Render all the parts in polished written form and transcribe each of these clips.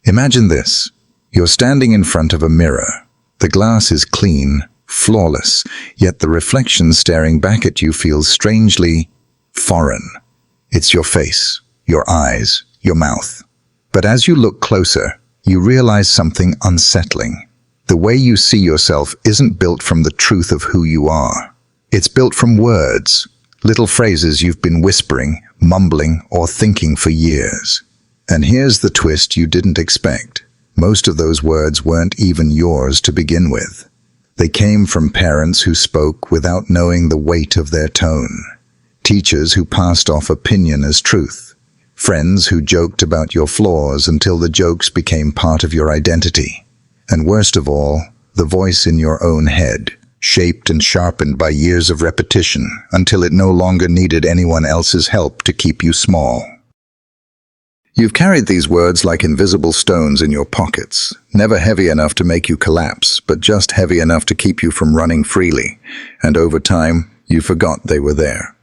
Imagine this. You're standing in front of a mirror. The glass is clean, flawless, yet the reflection staring back at you feels strangely foreign. It's your face, your eyes, your mouth. But as you look closer, you realize something unsettling. The way you see yourself isn't built from the truth of who you are. It's built from words, little phrases you've been whispering, mumbling, or thinking for years. And here's the twist you didn't expect. Most of those words weren't even yours to begin with. They came from parents who spoke without knowing the weight of their tone. Teachers who passed off opinion as truth. Friends who joked about your flaws until the jokes became part of your identity. And worst of all, the voice in your own head, shaped and sharpened by years of repetition until it no longer needed anyone else's help to keep you small. You've carried these words like invisible stones in your pockets, never heavy enough to make you collapse, but just heavy enough to keep you from running freely. And over time, you forgot they were there.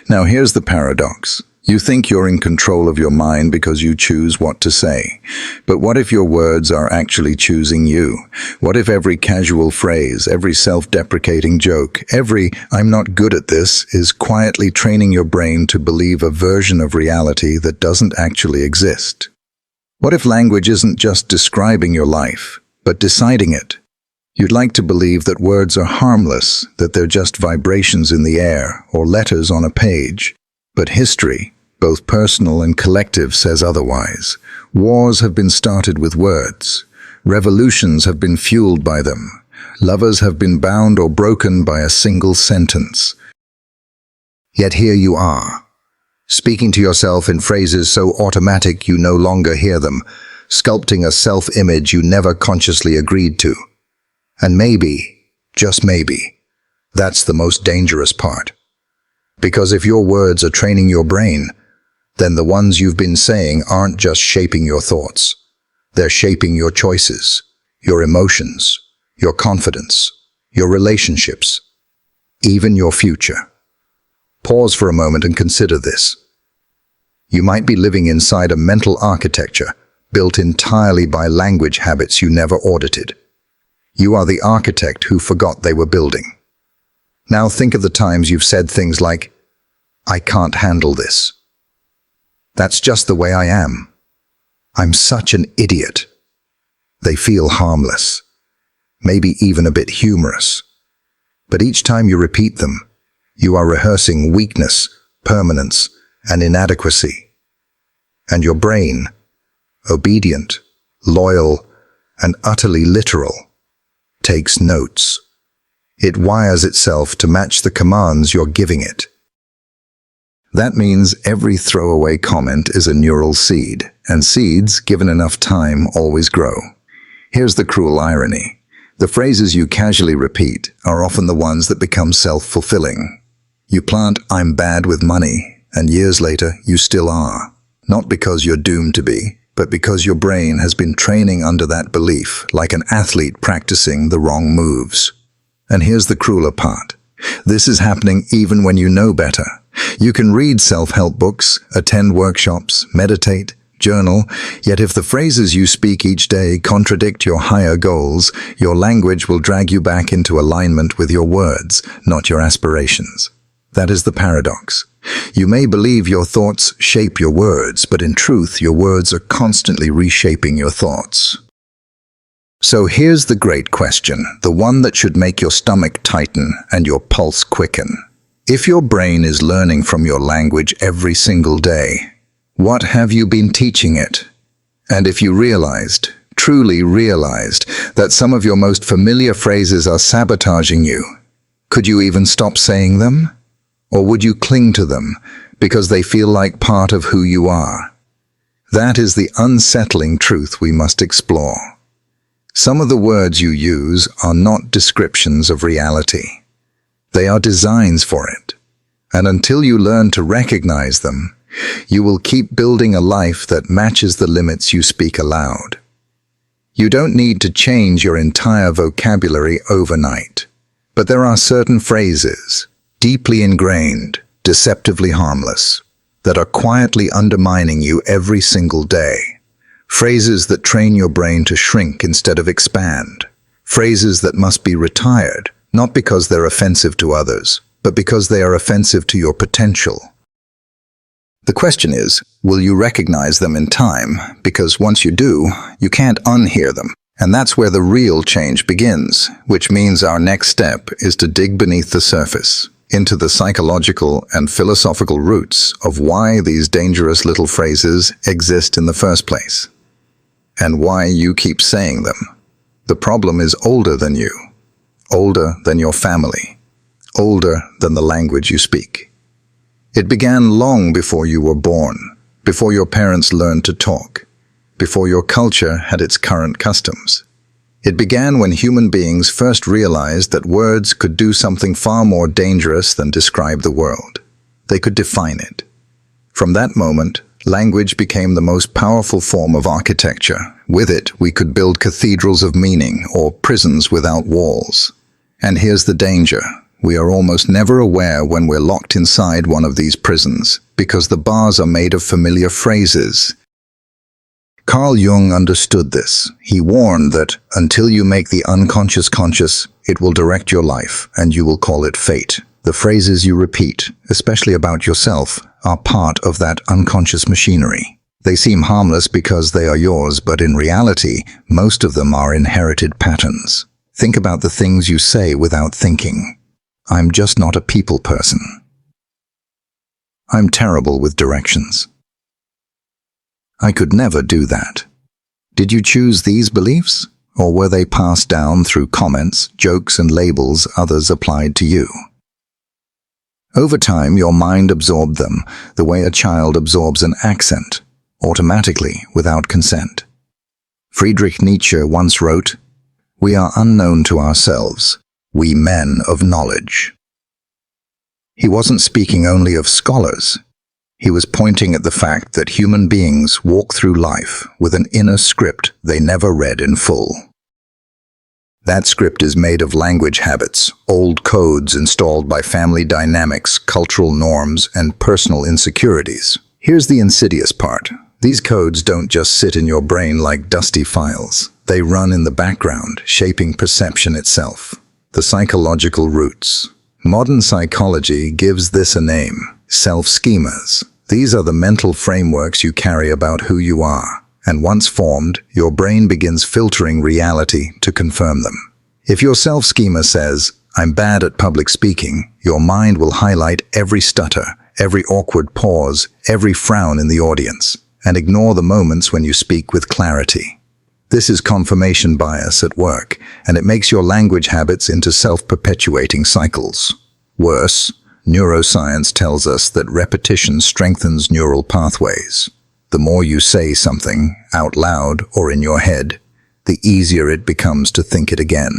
Now here's the paradox. You think you're in control of your mind because you choose what to say. But what if your words are actually choosing you? What if every casual phrase, every self-deprecating joke, every "I'm not good at this" is quietly training your brain to believe a version of reality that doesn't actually exist? What if language isn't just describing your life, but deciding it? You'd like to believe that words are harmless, that they're just vibrations in the air or letters on a page. But history, both personal and collective, says otherwise. Wars have been started with words. Revolutions have been fueled by them. Lovers have been bound or broken by a single sentence. Yet here you are, speaking to yourself in phrases so automatic you no longer hear them, sculpting a self-image you never consciously agreed to. And maybe, just maybe, that's the most dangerous part. Because if your words are training your brain, then the ones you've been saying aren't just shaping your thoughts. They're shaping your choices, your emotions, your confidence, your relationships, even your future. Pause for a moment and consider this. You might be living inside a mental architecture built entirely by language habits you never audited. You are the architect who forgot they were building. Now think of the times you've said things like, "I can't handle this. That's just the way I am. I'm such an idiot." They feel harmless, maybe even a bit humorous. But each time you repeat them, you are rehearsing weakness, permanence, and inadequacy. And your brain, obedient, loyal, and utterly literal, takes notes. It wires itself to match the commands you're giving it. That means every throwaway comment is a neural seed, and seeds, given enough time, always grow. Here's the cruel irony. The phrases you casually repeat are often the ones that become self-fulfilling. You plant "I'm bad with money," and years later you still are. Not because you're doomed to be, but because your brain has been training under that belief, like an athlete practicing the wrong moves. And here's the crueler part. This is happening even when you know better. You can read self-help books, attend workshops, meditate, journal, yet if the phrases you speak each day contradict your higher goals, your language will drag you back into alignment with your words, not your aspirations. That is the paradox. You may believe your thoughts shape your words, but in truth, your words are constantly reshaping your thoughts. So here's the great question, the one that should make your stomach tighten and your pulse quicken. If your brain is learning from your language every single day, what have you been teaching it? And if you realized, truly realized, that some of your most familiar phrases are sabotaging you, could you even stop saying them? Or would you cling to them because they feel like part of who you are? That is the unsettling truth we must explore. Some of the words you use are not descriptions of reality. They are designs for it. And until you learn to recognize them, you will keep building a life that matches the limits you speak aloud. You don't need to change your entire vocabulary overnight, but there are certain phrases, deeply ingrained, deceptively harmless, that are quietly undermining you every single day. Phrases that train your brain to shrink instead of expand. Phrases that must be retired, not because they're offensive to others, but because they are offensive to your potential. The question is, will you recognize them in time? Because once you do, you can't unhear them. And that's where the real change begins, which means our next step is to dig beneath the surface, into the psychological and philosophical roots of why these dangerous little phrases exist in the first place, and why you keep saying them. The problem is older than you, older than your family, older than the language you speak. It began long before you were born, before your parents learned to talk, before your culture had its current customs. It began when human beings first realized that words could do something far more dangerous than describe the world. They could define it. From that moment, language became the most powerful form of architecture. With it, we could build cathedrals of meaning or prisons without walls. And here's the danger. We are almost never aware when we're locked inside one of these prisons, because the bars are made of familiar phrases. Carl Jung understood this. He warned that until you make the unconscious conscious, it will direct your life, and you will call it fate. The phrases you repeat, especially about yourself, are part of that unconscious machinery. They seem harmless because they are yours, but in reality, most of them are inherited patterns. Think about the things you say without thinking. I'm just not a people person. I'm terrible with directions. I could never do that. Did you choose these beliefs, or were they passed down through comments, jokes, and labels others applied to you? Over time, your mind absorbed them, the way a child absorbs an accent, automatically, without consent. Friedrich Nietzsche once wrote, "We are unknown to ourselves, we men of knowledge." He wasn't speaking only of scholars. He was pointing at the fact that human beings walk through life with an inner script they never read in full. That script is made of language habits, old codes installed by family dynamics, cultural norms, and personal insecurities. Here's the insidious part. These codes don't just sit in your brain like dusty files. They run in the background, shaping perception itself. The psychological roots. Modern psychology gives this a name: self-schemas. These are the mental frameworks you carry about who you are, and once formed, your brain begins filtering reality to confirm them. If your self-schema says, "I'm bad at public speaking," your mind will highlight every stutter, every awkward pause, every frown in the audience, and ignore the moments when you speak with clarity. This is confirmation bias at work, and it makes your language habits into self-perpetuating cycles. Worse, neuroscience tells us that repetition strengthens neural pathways. The more you say something, out loud or in your head, the easier it becomes to think it again.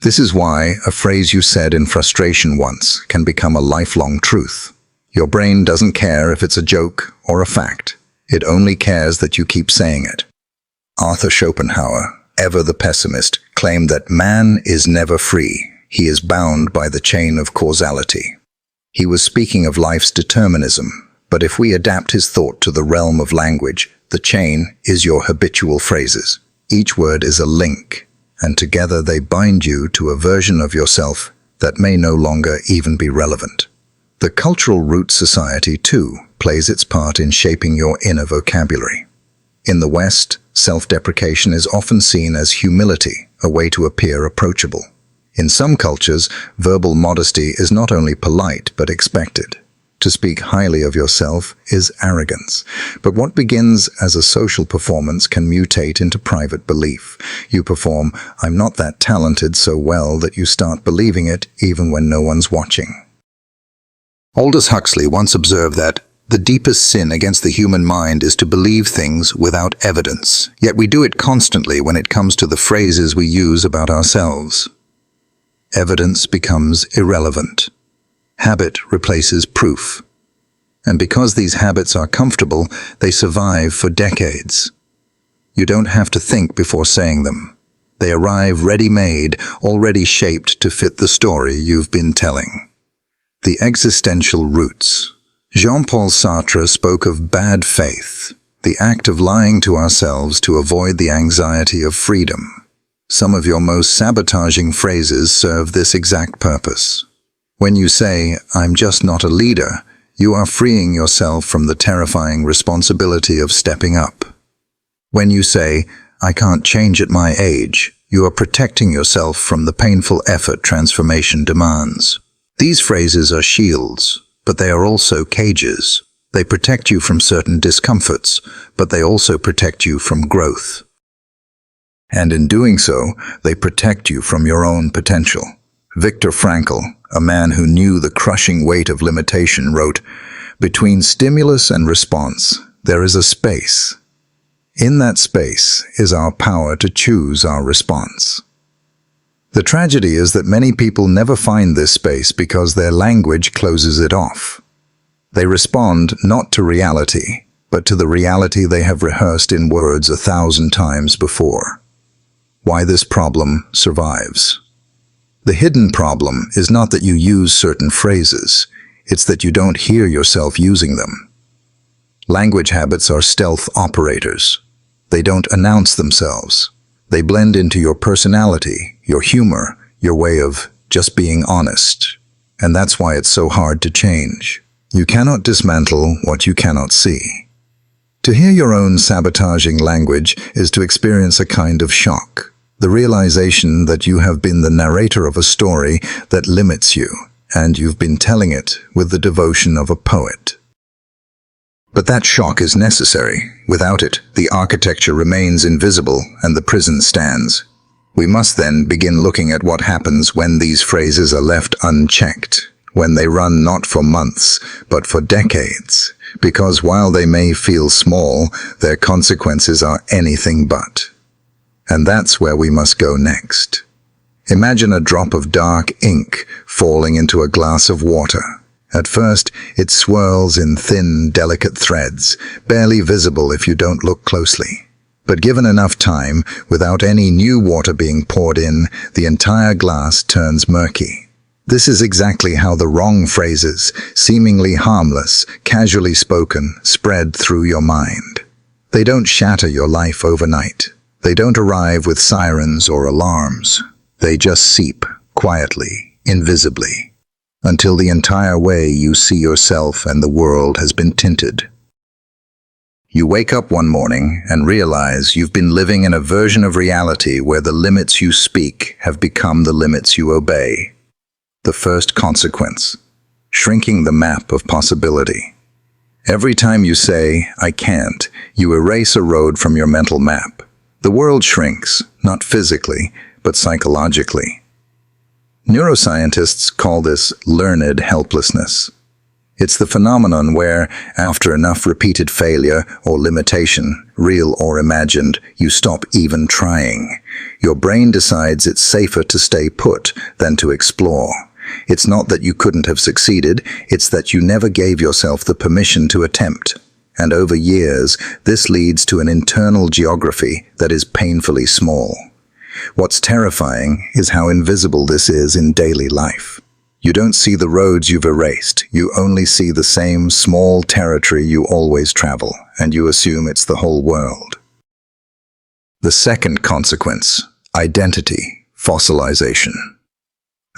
This is why a phrase you said in frustration once can become a lifelong truth. Your brain doesn't care if it's a joke or a fact. It only cares that you keep saying it. Arthur Schopenhauer, ever the pessimist, claimed that man is never free. He is bound by the chain of causality. He was speaking of life's determinism, but if we adapt his thought to the realm of language, the chain is your habitual phrases. Each word is a link, and together they bind you to a version of yourself that may no longer even be relevant. The cultural root society, too, plays its part in shaping your inner vocabulary. In the West, self-deprecation is often seen as humility, a way to appear approachable. In some cultures, verbal modesty is not only polite but expected. To speak highly of yourself is arrogance. But what begins as a social performance can mutate into private belief. You perform, "I'm not that talented," so well that you start believing it even when no one's watching. Aldous Huxley once observed that the deepest sin against the human mind is to believe things without evidence. Yet we do it constantly when it comes to the phrases we use about ourselves. Evidence becomes irrelevant. Habit replaces proof. And because these habits are comfortable, they survive for decades. You don't have to think before saying them. They arrive ready-made, already shaped to fit the story you've been telling. The existential roots. Jean-Paul Sartre spoke of bad faith. the act of lying to ourselves to avoid the anxiety of freedom. Some of your most sabotaging phrases serve this exact purpose. When you say, "I'm just not a leader," you are freeing yourself from the terrifying responsibility of stepping up. When you say, "I can't change at my age," you are protecting yourself from the painful effort transformation demands. These phrases are shields, but they are also cages. They protect you from certain discomforts, but they also protect you from growth. And in doing so, they protect you from your own potential. Viktor Frankl, a man who knew the crushing weight of limitation, wrote, "Between stimulus and response, there is a space. In that space is our power to choose our response." The tragedy is that many people never find this space because their language closes it off. They respond not to reality, but to the reality they have rehearsed in words 1,000 times before. Why this problem survives. The hidden problem is not that you use certain phrases, it's that you don't hear yourself using them. Language habits are stealth operators. They don't announce themselves. They blend into your personality, your humor, your way of just being honest. And that's why it's so hard to change. You cannot dismantle what you cannot see. To hear your own sabotaging language is to experience a kind of shock. The realization that you have been the narrator of a story that limits you, and you've been telling it with the devotion of a poet. But that shock is necessary. Without it, the architecture remains invisible and the prison stands. We must then begin looking at what happens when these phrases are left unchecked, when they run not for months, but for decades. Because while they may feel small, their consequences are anything but. And that's where we must go next. Imagine a drop of dark ink falling into a glass of water. At first, it swirls in thin, delicate threads, barely visible if you don't look closely. But given enough time, without any new water being poured in, the entire glass turns murky. This is exactly how the wrong phrases, seemingly harmless, casually spoken, spread through your mind. They don't shatter your life overnight. They don't arrive with sirens or alarms. They just seep, quietly, invisibly, until the entire way you see yourself and the world has been tinted. You wake up one morning and realize you've been living in a version of reality where the limits you speak have become the limits you obey. The first consequence: shrinking the map of possibility. Every time you say, "I can't," you erase a road from your mental map. The world shrinks, not physically, but psychologically. Neuroscientists call this learned helplessness. It's the phenomenon where, after enough repeated failure or limitation, real or imagined, you stop even trying. Your brain decides it's safer to stay put than to explore. It's not that you couldn't have succeeded, it's that you never gave yourself the permission to attempt. And over years, this leads to an internal geography that is painfully small. What's terrifying is how invisible this is in daily life. You don't see the roads you've erased, you only see the same small territory you always travel, and you assume it's the whole world. The second consequence: identity fossilization.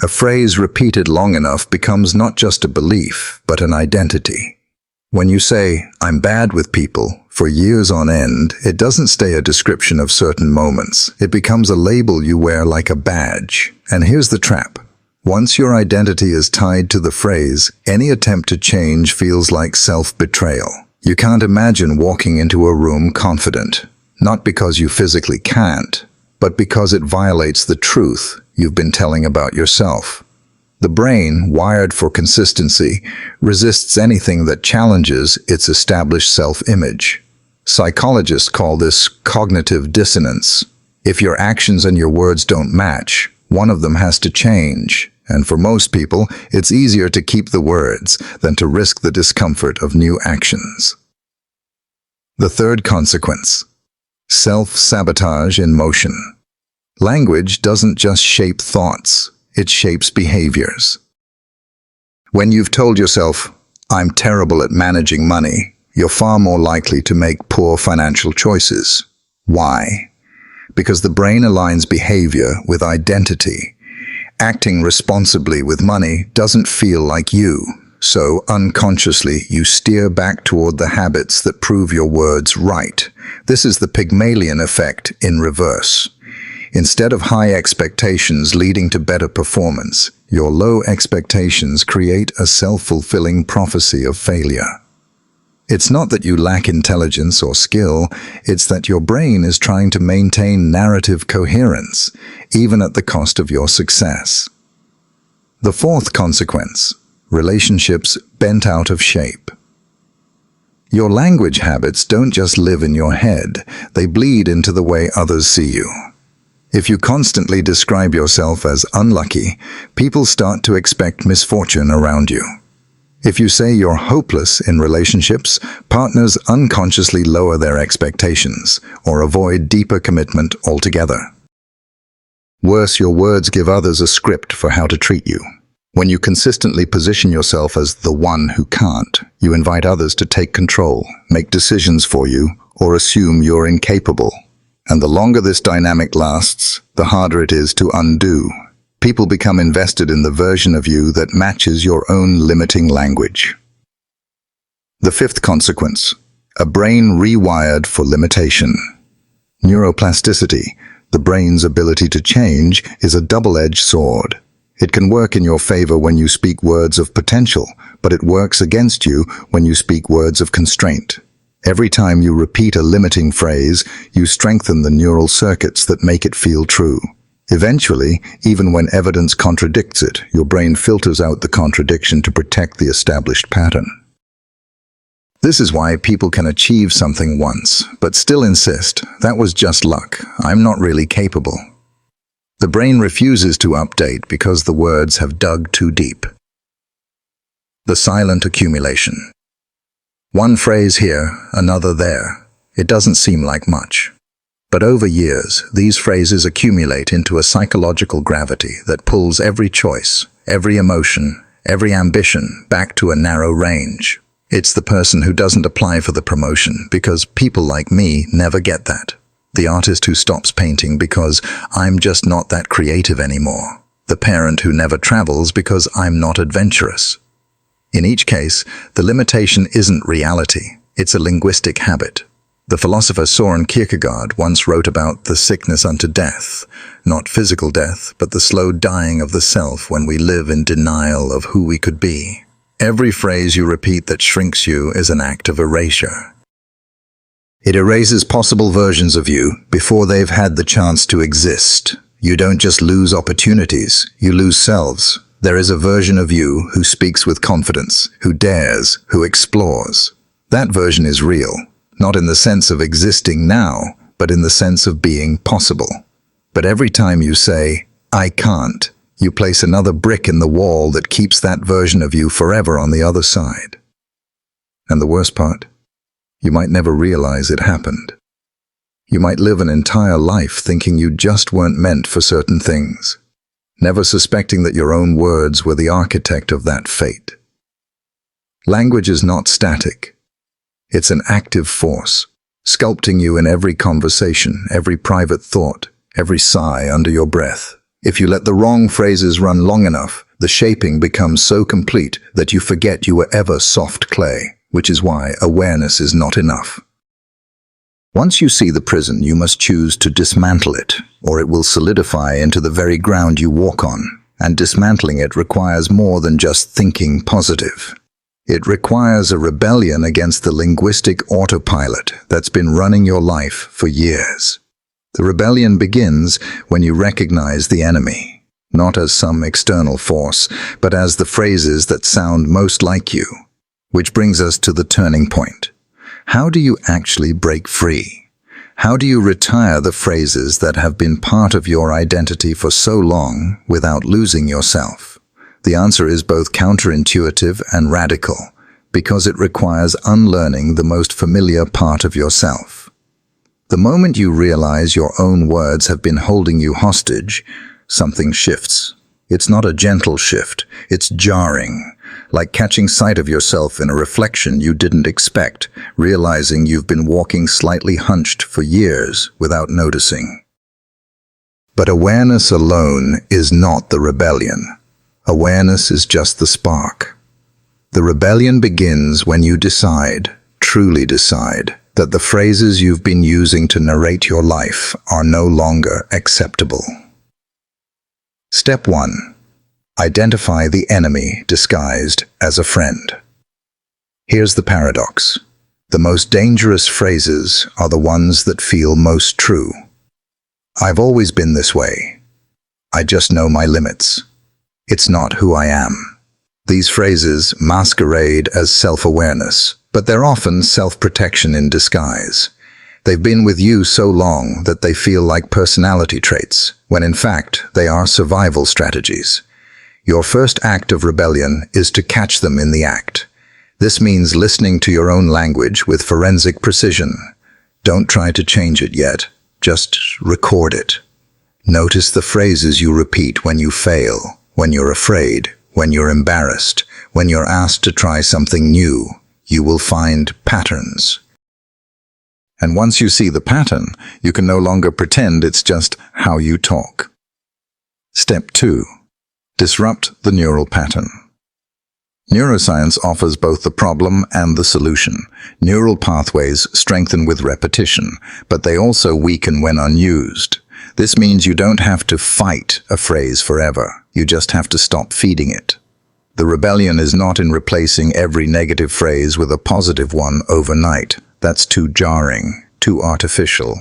A phrase repeated long enough becomes not just a belief, but an identity. When you say, "I'm bad with people," for years on end, it doesn't stay a description of certain moments. It becomes a label you wear like a badge. And here's the trap. Once your identity is tied to the phrase, any attempt to change feels like self-betrayal. You can't imagine walking into a room confident, not because you physically can't, but because it violates the truth you've been telling about yourself. The brain, wired for consistency, resists anything that challenges its established self-image. Psychologists call this cognitive dissonance. If your actions and your words don't match, one of them has to change. And for most people, it's easier to keep the words than to risk the discomfort of new actions. The third consequence: self-sabotage in motion. Language doesn't just shape thoughts, it shapes behaviors. When you've told yourself, "I'm terrible at managing money," you're far more likely to make poor financial choices. Why? Because the brain aligns behavior with identity. Acting responsibly with money doesn't feel like you, so unconsciously you steer back toward the habits that prove your words right. This is the Pygmalion effect in reverse. Instead of high expectations leading to better performance, your low expectations create a self-fulfilling prophecy of failure. It's not that you lack intelligence or skill, it's that your brain is trying to maintain narrative coherence, even at the cost of your success. The fourth consequence: relationships bent out of shape. Your language habits don't just live in your head, they bleed into the way others see you. If you constantly describe yourself as unlucky, people start to expect misfortune around you. If you say you're hopeless in relationships, partners unconsciously lower their expectations or avoid deeper commitment altogether. Worse, your words give others a script for how to treat you. When you consistently position yourself as the one who can't, you invite others to take control, make decisions for you, or assume you're incapable. And the longer this dynamic lasts, the harder it is to undo. People become invested in the version of you that matches your own limiting language. The fifth consequence: a brain rewired for limitation. Neuroplasticity, the brain's ability to change, is a double-edged sword. It can work in your favor when you speak words of potential, but it works against you when you speak words of constraint. Every time you repeat a limiting phrase, you strengthen the neural circuits that make it feel true. Eventually, even when evidence contradicts it, your brain filters out the contradiction to protect the established pattern. This is why people can achieve something once, but still insist, "That was just luck, I'm not really capable." The brain refuses to update because the words have dug too deep. The silent accumulation. One phrase here, another there. It doesn't seem like much. But over years, these phrases accumulate into a psychological gravity that pulls every choice, every emotion, every ambition back to a narrow range. It's the person who doesn't apply for the promotion because people like me never get that. The artist who stops painting because I'm just not that creative anymore. The parent who never travels because I'm not adventurous. In each case, the limitation isn't reality, it's a linguistic habit. The philosopher Søren Kierkegaard once wrote about the sickness unto death, not physical death, but the slow dying of the self when we live in denial of who we could be. Every phrase you repeat that shrinks you is an act of erasure. It erases possible versions of you before they've had the chance to exist. You don't just lose opportunities, you lose selves. There is a version of you who speaks with confidence, who dares, who explores. That version is real, not in the sense of existing now, but in the sense of being possible. But every time you say, "I can't," you place another brick in the wall that keeps that version of you forever on the other side. And the worst part? You might never realize it happened. You might live an entire life thinking you just weren't meant for certain things, never suspecting that your own words were the architect of that fate. Language is not static. It's an active force, sculpting you in every conversation, every private thought, every sigh under your breath. If you let the wrong phrases run long enough, the shaping becomes so complete that you forget you were ever soft clay, which is why awareness is not enough. Once you see the prison, you must choose to dismantle it, or it will solidify into the very ground you walk on. And dismantling it requires more than just thinking positive. It requires a rebellion against the linguistic autopilot that's been running your life for years. The rebellion begins when you recognize the enemy, not as some external force, but as the phrases that sound most like you. Which brings us to the turning point. How do you actually break free? How do you retire the phrases that have been part of your identity for so long without losing yourself? The answer is both counterintuitive and radical, because it requires unlearning the most familiar part of yourself. The moment you realize your own words have been holding you hostage, something shifts. It's not a gentle shift, it's jarring, like catching sight of yourself in a reflection you didn't expect, realizing you've been walking slightly hunched for years without noticing. But awareness alone is not the rebellion. Awareness is just the spark. The rebellion begins when you decide, truly decide, that the phrases you've been using to narrate your life are no longer acceptable. Step 1. Identify the enemy disguised as a friend. Here's the paradox. The most dangerous phrases are the ones that feel most true. I've always been this way. I just know my limits. It's not who I am. These phrases masquerade as self-awareness, but they're often self-protection in disguise. They've been with you so long that they feel like personality traits, when in fact they are survival strategies. Your first act of rebellion is to catch them in the act. This means listening to your own language with forensic precision. Don't try to change it yet, just record it. Notice the phrases you repeat when you fail, when you're afraid, when you're embarrassed, when you're asked to try something new. You will find patterns. And once you see the pattern, you can no longer pretend it's just how you talk. Step 2. Disrupt the neural pattern. Neuroscience offers both the problem and the solution. Neural pathways strengthen with repetition, but they also weaken when unused. This means you don't have to fight a phrase forever. You just have to stop feeding it. The rebellion is not in replacing every negative phrase with a positive one overnight. That's too jarring, too artificial.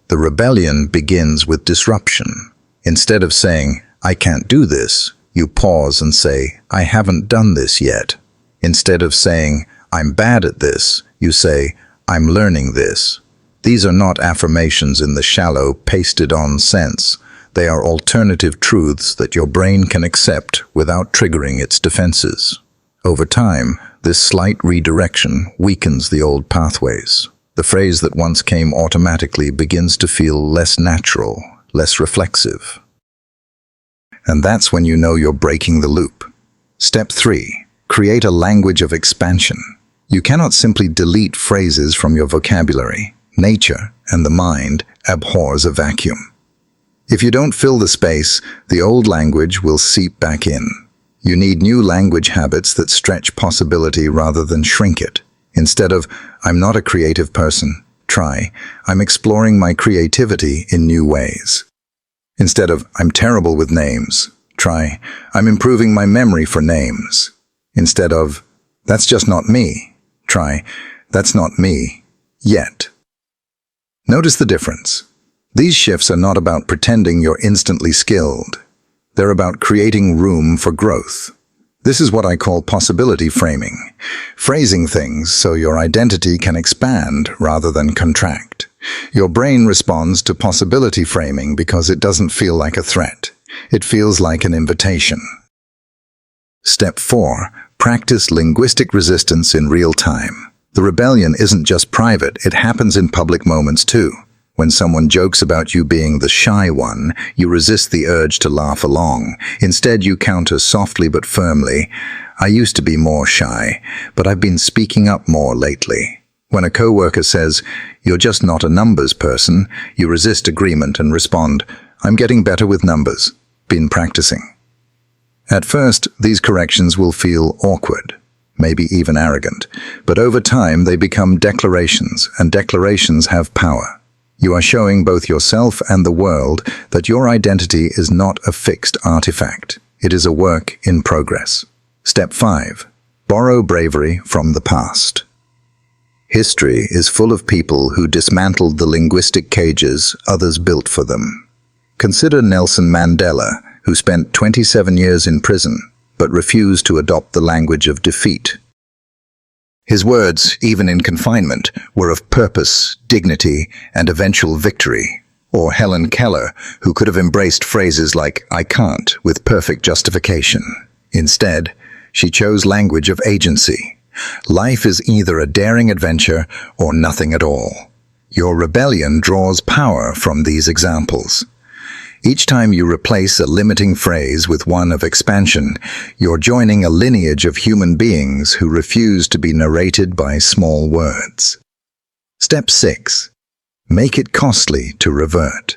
The rebellion begins with disruption. Instead of saying, I can't do this, you pause and say, I haven't done this yet. Instead of saying, I'm bad at this, you say, I'm learning this. These are not affirmations in the shallow, pasted-on sense. They are alternative truths that your brain can accept without triggering its defenses. Over time, this slight redirection weakens the old pathways. The phrase that once came automatically begins to feel less natural, less reflexive. And that's when you know you're breaking the loop. Step 3. Create a language of expansion. You cannot simply delete phrases from your vocabulary. Nature and the mind abhors a vacuum. If you don't fill the space, the old language will seep back in. You need new language habits that stretch possibility rather than shrink it. Instead of, I'm not a creative person, try, I'm exploring my creativity in new ways. Instead of, I'm terrible with names, try, I'm improving my memory for names. Instead of, that's just not me, try, that's not me, yet. Notice the difference. These shifts are not about pretending you're instantly skilled. They're about creating room for growth. This is what I call possibility framing, phrasing things so your identity can expand rather than contract. Your brain responds to possibility framing because it doesn't feel like a threat. It feels like an invitation. Step 4. Practice linguistic resistance in real time. The rebellion isn't just private, it happens in public moments too. When someone jokes about you being the shy one, you resist the urge to laugh along. Instead, you counter softly but firmly, I used to be more shy, but I've been speaking up more lately. When a coworker says, you're just not a numbers person, you resist agreement and respond, I'm getting better with numbers. Been practicing. At first, these corrections will feel awkward, maybe even arrogant, but over time they become declarations, and declarations have power. You are showing both yourself and the world that your identity is not a fixed artifact. It is a work in progress. Step 5. Borrow bravery from the past. History is full of people who dismantled the linguistic cages others built for them. Consider Nelson Mandela, who spent 27 years in prison, but refused to adopt the language of defeat. His words, even in confinement, were of purpose, dignity, and eventual victory. Or Helen Keller, who could have embraced phrases like, I can't, with perfect justification. Instead, she chose language of agency. Life is either a daring adventure or nothing at all. Your rebellion draws power from these examples. Each time you replace a limiting phrase with one of expansion, you're joining a lineage of human beings who refuse to be narrated by small words. Step 6. Make it costly to revert.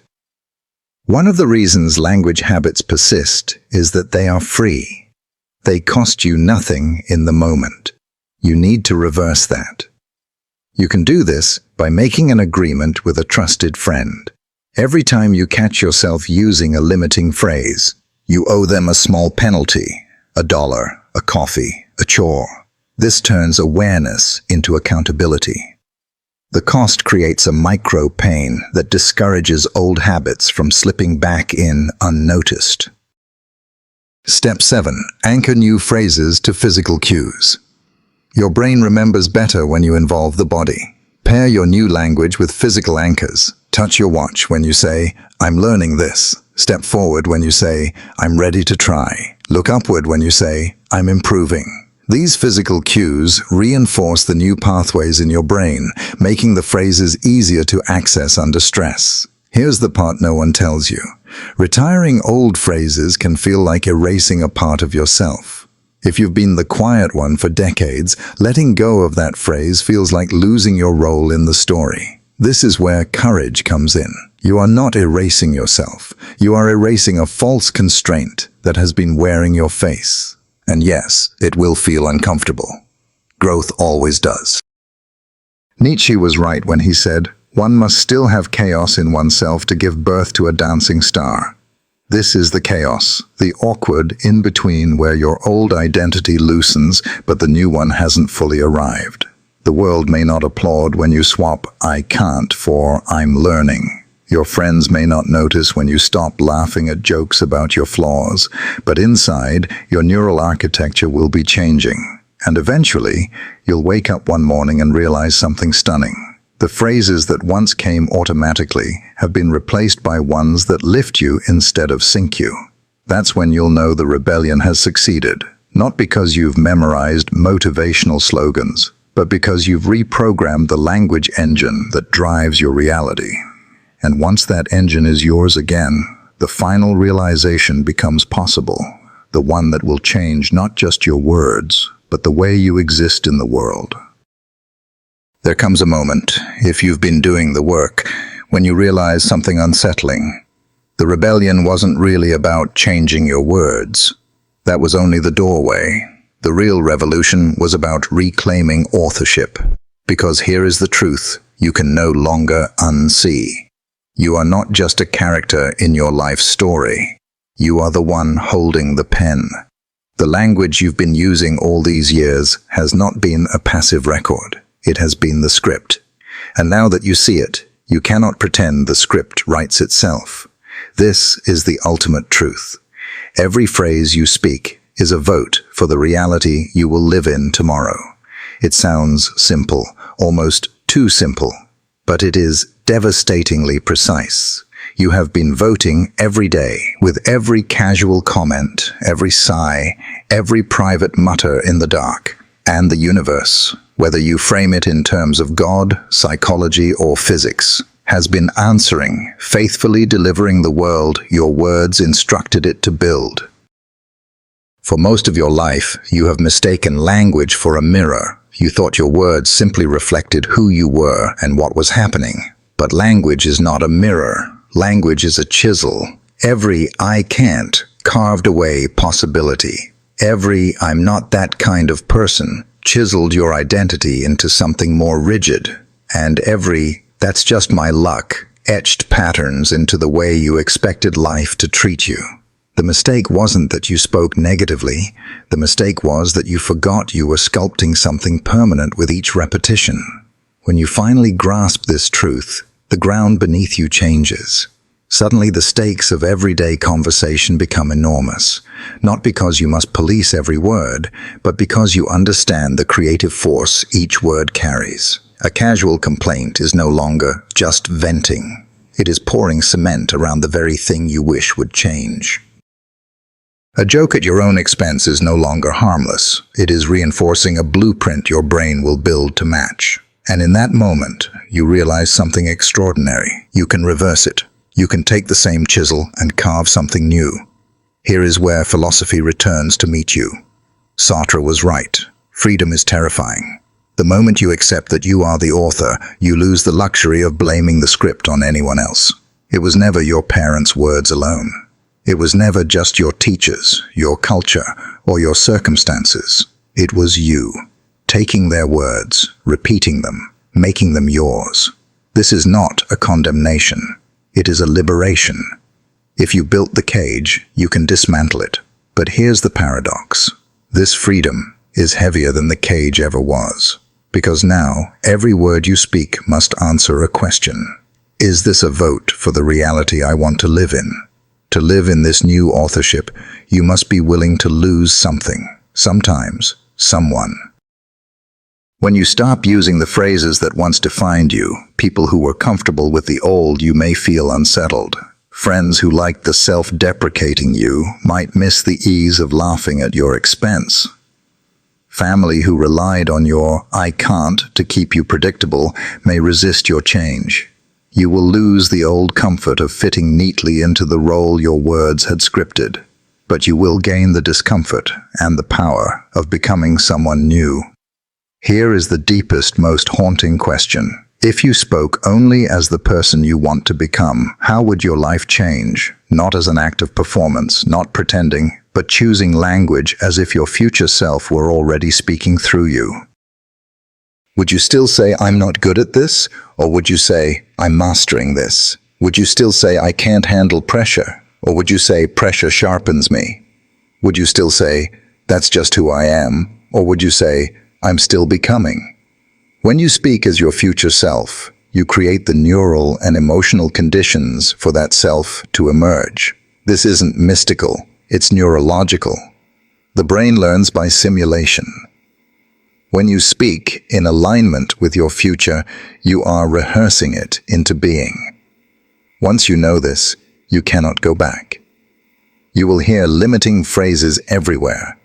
One of the reasons language habits persist is that they are free. They cost you nothing in the moment. You need to reverse that. You can do this by making an agreement with a trusted friend. Every time you catch yourself using a limiting phrase, you owe them a small penalty, $1, a coffee, a chore. This turns awareness into accountability. The cost creates a micro pain that discourages old habits from slipping back in unnoticed. Step 7. Anchor new phrases to physical cues. Your brain remembers better when you involve the body. Pair your new language with physical anchors. Touch your watch when you say, "I'm learning this." Step forward when you say, "I'm ready to try." Look upward when you say, "I'm improving." These physical cues reinforce the new pathways in your brain, making the phrases easier to access under stress. Here's the part no one tells you. Retiring old phrases can feel like erasing a part of yourself. If you've been the quiet one for decades, letting go of that phrase feels like losing your role in the story. This is where courage comes in. You are not erasing yourself. You are erasing a false constraint that has been wearing your face. And yes, it will feel uncomfortable. Growth always does. Nietzsche was right when he said, "One must still have chaos in oneself to give birth to a dancing star." This is the chaos, the awkward in-between where your old identity loosens, but the new one hasn't fully arrived. The world may not applaud when you swap "I can't" for "I'm learning." Your friends may not notice when you stop laughing at jokes about your flaws, but inside, your neural architecture will be changing. And eventually, you'll wake up one morning and realize something stunning. The phrases that once came automatically have been replaced by ones that lift you instead of sink you. That's when you'll know the rebellion has succeeded, not because you've memorized motivational slogans, but because you've reprogrammed the language engine that drives your reality. And once that engine is yours again, the final realization becomes possible, the one that will change not just your words, but the way you exist in the world. There comes a moment, if you've been doing the work, when you realize something unsettling. The rebellion wasn't really about changing your words. That was only the doorway. The real revolution was about reclaiming authorship. Because here is the truth, you can no longer unsee. You are not just a character in your life story. You are the one holding the pen. The language you've been using all these years has not been a passive record. It has been the script. And now that you see it, you cannot pretend the script writes itself. This is the ultimate truth. Every phrase you speak is a vote for the reality you will live in tomorrow. It sounds simple, almost too simple, but it is devastatingly precise. You have been voting every day, with every casual comment, every sigh, every private mutter in the dark, and the universe, whether you frame it in terms of God, psychology, or physics, has been answering, faithfully delivering the world your words instructed it to build. For most of your life, you have mistaken language for a mirror. You thought your words simply reflected who you were and what was happening. But language is not a mirror. Language is a chisel. Every "I can't" carved away possibility. Every "I'm not that kind of person" chiseled your identity into something more rigid. And every "that's just my luck" etched patterns into the way you expected life to treat you. The mistake wasn't that you spoke negatively. The mistake was that you forgot you were sculpting something permanent with each repetition. When you finally grasp this truth, the ground beneath you changes. Suddenly the stakes of everyday conversation become enormous, not because you must police every word, but because you understand the creative force each word carries. A casual complaint is no longer just venting. It is pouring cement around the very thing you wish would change. A joke at your own expense is no longer harmless. It is reinforcing a blueprint your brain will build to match. And in that moment, you realize something extraordinary. You can reverse it. You can take the same chisel and carve something new. Here is where philosophy returns to meet you. Sartre was right. Freedom is terrifying. The moment you accept that you are the author, you lose the luxury of blaming the script on anyone else. It was never your parents' words alone. It was never just your teachers, your culture, or your circumstances. It was you, taking their words, repeating them, making them yours. This is not a condemnation. It is a liberation. If you built the cage, you can dismantle it. But here's the paradox. This freedom is heavier than the cage ever was. Because now, every word you speak must answer a question. Is this a vote for the reality I want to live in? To live in this new authorship, you must be willing to lose something, sometimes someone. When you stop using the phrases that once defined you, people who were comfortable with the old you may feel unsettled. Friends who liked the self-deprecating you might miss the ease of laughing at your expense. Family who relied on your "I can't" to keep you predictable may resist your change. You will lose the old comfort of fitting neatly into the role your words had scripted, but you will gain the discomfort and the power of becoming someone new. Here is the deepest, most haunting question. If you spoke only as the person you want to become, how would your life change? Not as an act of performance, not pretending, but choosing language as if your future self were already speaking through you. Would you still say, "I'm not good at this"? Or would you say, "I'm mastering this"? Would you still say, "I can't handle pressure"? Or would you say, "Pressure sharpens me"? Would you still say, "That's just who I am"? Or would you say, "I'm still becoming"? When you speak as your future self, you create the neural and emotional conditions for that self to emerge. This isn't mystical, it's neurological. The brain learns by simulation. When you speak in alignment with your future, you are rehearsing it into being. Once you know this, you cannot go back. You will hear limiting phrases everywhere,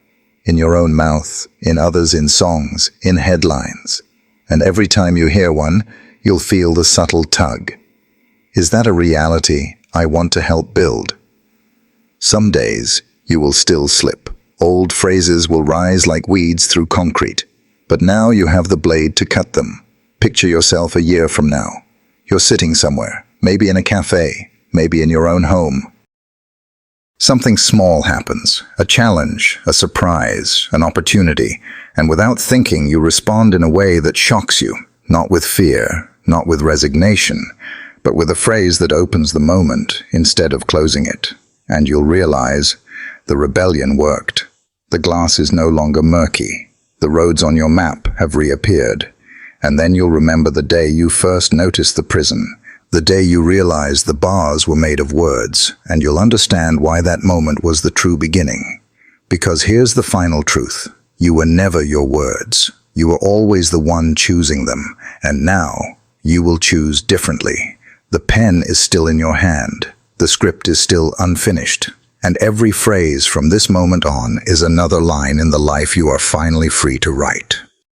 in your own mouth, in others, in songs, in headlines. And every time you hear one, you'll feel the subtle tug. Is that a reality I want to help build? Some days, you will still slip. Old phrases will rise like weeds through concrete. But now you have the blade to cut them. Picture yourself a year from now. You're sitting somewhere, maybe in a cafe, maybe in your own home. Something small happens, a challenge, a surprise, an opportunity, and without thinking you respond in a way that shocks you, not with fear, not with resignation, but with a phrase that opens the moment instead of closing it. And you'll realize the rebellion worked. The glass is no longer murky. The roads on your map have reappeared. And then you'll remember the day you first noticed the prison, the day you realized the bars were made of words, and you'll understand why that moment was the true beginning. Because here's the final truth. You were never your words. You were always the one choosing them. And now, you will choose differently. The pen is still in your hand. The script is still unfinished. And every phrase from this moment on is another line in the life you are finally free to write.